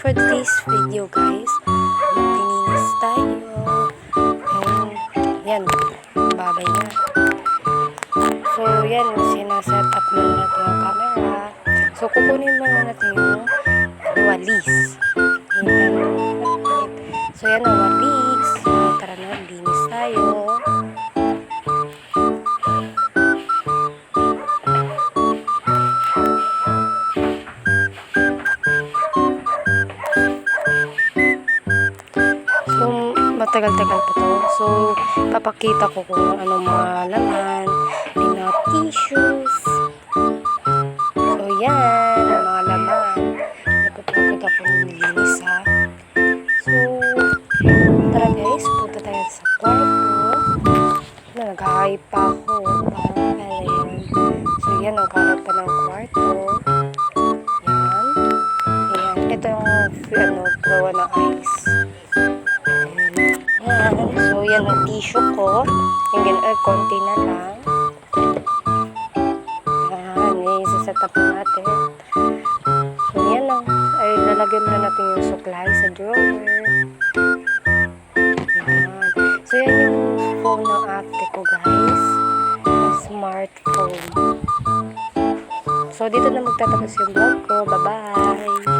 for this video guys, maglilinis tayo. And yan, babay na. So yan, sinaset up na natin yung camera. So kukunin muna natin yung walis. So yan ang walis. So tara na, linis tayo. Matagal-tagal pa to. So, papakita ko kung ano mga laman. May mga tissues. So, yan. Ang mga laman. Napapagod ako nilinis ha. So, tara guys. Punta tayo sa kwarto. Nag-hype pa ako. Parang yan. So, yan. Nagkalat pa ng kwarto. Yan. Yan. Ito yung gawa ng ice. So, yan ang tissue ko. Yung konti na lang. Yan, i-set up natin. So, yan lang. Ay, lalagyan na natin yung supply sa drawer. Yan. So, yan yung phone ng ate ko, guys. Yung smartphone. So, dito na magtatapos yung vlog ko. Bye-bye!